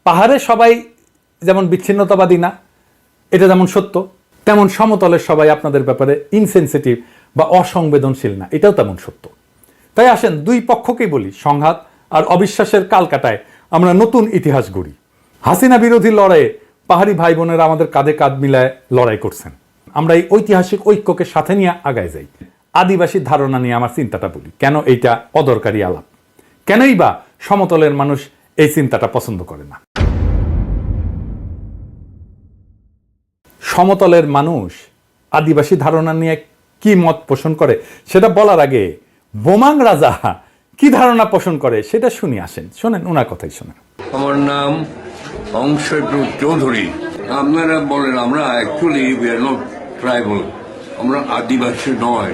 পাহাড়ে সবাই যেমন বিচ্ছিন্নতাবাদী না, এটা যেমন সত্য, তেমন সমতলের সবাই আপনাদের ব্যাপারে ইনসেনসিটিভ বা অসংবেদনশীল না, এটাও তেমন সত্য। তাই আসেন দুই পক্ষকেই বলি, সংঘাত আর অবিশ্বাসের কালকাটায় আমরা নতুন ইতিহাস গড়ি। হাসিনা বিরোধী লড়াইয়ে পাহাড়ি ভাই বোনেরা আমাদের কাঁধে কাঁধ মিলায় লড়াই করছেন। আমরা এই ঐতিহাসিক ঐক্যকে সাথে নিয়ে আগায় যাই। আদিবাসী ধারণা নিয়ে আমার চিন্তাটা বলি, কেন এইটা অদরকারি আলাপ, কেনই বা সমতলের মানুষ এই চিন্তাটা পছন্দ করে না। সমতলের মানুষ আদিবাসী ধারণা নিয়ে কি মত পোষণ করে সেটা বলার আগে বোমাং রাজা কি ধারণা পোষণ করে সেটা শুনি, আসেন শোনেন, ওনার কথাই শোনেন। আমার নাম অংশপ্রদ চৌধুরী। আপনারা বলেন আমরা actually we are not tribal, আমরা আদিবাসী নয়,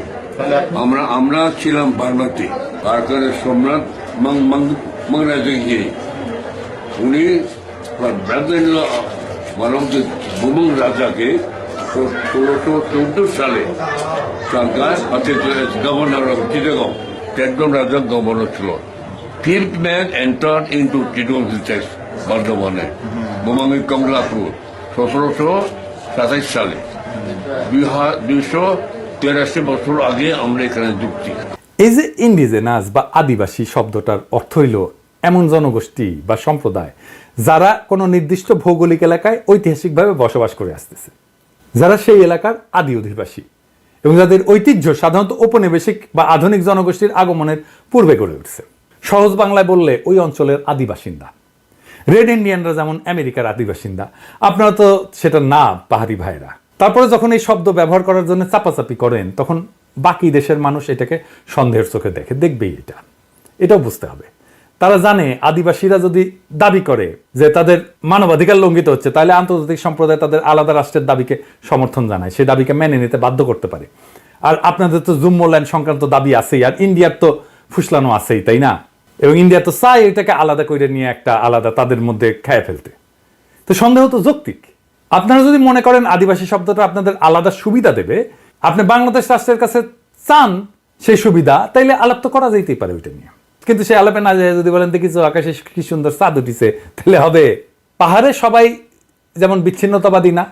আমরা ছিলাম বার্মাতি। ভারতের সম্রাট মহারাজগিরি উনি মানবদের বোমাং রাজাকে 1614 সালে সরকার গভর্নর অফ চিটাগং, একজন রাজার গভর্নর ছিল। Fifth man entered into Chittagong district, বর্ধমানে, বোমাঙ্গি কমলাপুর 1727 সালে। 283 বছর আগে আমরা এখানে যুক্তি। এই যে ইন্ডিজেনাস বা আদিবাসী শব্দটার অর্থ হইল এমন জনগোষ্ঠী বা সম্প্রদায় যারা কোনো নির্দিষ্ট ভৌগোলিক এলাকায় ঐতিহাসিকভাবে বসবাস করে আসতেছে, যারা সেই এলাকার আদি অধিবাসী এবং যাদের ঐতিহ্য সাধারণত ঔপনিবেশিক বা আধুনিক জনগোষ্ঠীর আগমনের পূর্বে গড়ে উঠছে। সহজ বাংলায় বললে ওই অঞ্চলের আদিবাসিন্দা। রেড ইন্ডিয়ানরা যেমন আমেরিকার আদিবাসিন্দা, আপনারা তো সেটা না পাহাড়ি ভাইরা। তারপরে যখন এই শব্দ ব্যবহার করার জন্য চাপাচাপি করেন তখন বাকি দেশের মানুষ এটাকে সন্দেহের চোখে দেখবেই। এটাও বুঝতে হবে, তারা জানে আদিবাসীরা যদি দাবি করে যে তাদের মানবাধিকার লঙ্ঘিত হচ্ছে, তাহলে আন্তর্জাতিক সম্প্রদায় তাদের আলাদা রাষ্ট্রের দাবিকে সমর্থন জানায়, সেই দাবিকে মেনে নিতে বাধ্য করতে পারে। আর আপনাদের তো জুম্মল্যান্ড সংক্রান্ত দাবি আছেই, আর ইন্ডিয়ার তো ফুসলানো আছেই, তাই না? এবং ইন্ডিয়া তো চায় এটাকে আলাদা করে নিয়ে একটা আলাদা তাদের মধ্যে খেয়ে ফেলতে। তো সন্দেহ তো যৌক্তিক। আপনারা যদি মনে করেন আদিবাসী শব্দটা আপনাদের আলাদা সুবিধা দেবে, আপনি বাংলাদেশ রাষ্ট্রের কাছে চান সেই সুবিধা, তাইলে আলাপ তো করা যেতেই পারে ওইটা নিয়ে। কিন্তু সে আলাপে না যায় যদি বলেন দেখিস আকাশে কি সুন্দর চাঁদ উঠিছে, তাহলে হবে। পাহাড়ে সবাই যেমন বিচ্ছিন্নতাবাদী না,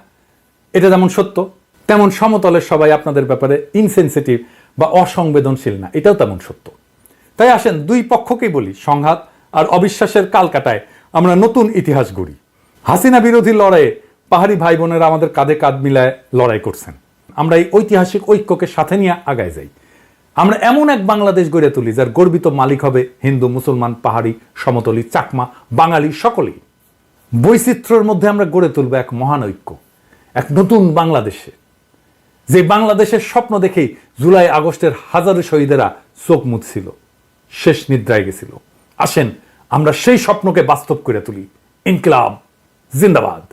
এটা যেমন সত্য, তেমন সমতলের সবাই আপনাদের ব্যাপারে ইনসেনসিটিভ বা অসংবেদনশীল না, এটাও তেমন সত্য। তাই আসেন দুই পক্ষকেই বলি, সংঘাত আর অবিশ্বাসের কালকাটায় আমরা নতুন ইতিহাস গড়ি। হাসিনা বিরোধী লড়াইয়ে পাহাড়ি ভাই বোনেরা আমাদের কাঁধে কাঁধ মিলায় লড়াই করছেন। আমরা এই ঐতিহাসিক ঐক্যকে সাথে নিয়ে আগায় যাই। আমরা এমন এক বাংলাদেশ গড়ে তুলি যার গর্বিত মালিক হবে হিন্দু, মুসলমান, পাহাড়ি, সমতলি, চাকমা, বাঙালি সকলেই। বৈচিত্র্যের মধ্যে আমরা গড়ে তুলব এক মহান ঐক্য, এক নতুন বাংলাদেশে, যে বাংলাদেশের স্বপ্ন দেখেই জুলাই আগস্টের হাজারো শহীদেরা চোখ মুছছিল, শেষ নিদ্রায় গেছিল। আসেন আমরা সেই স্বপ্নকে বাস্তব করে তুলি। ইনকিলাব জিন্দাবাদ।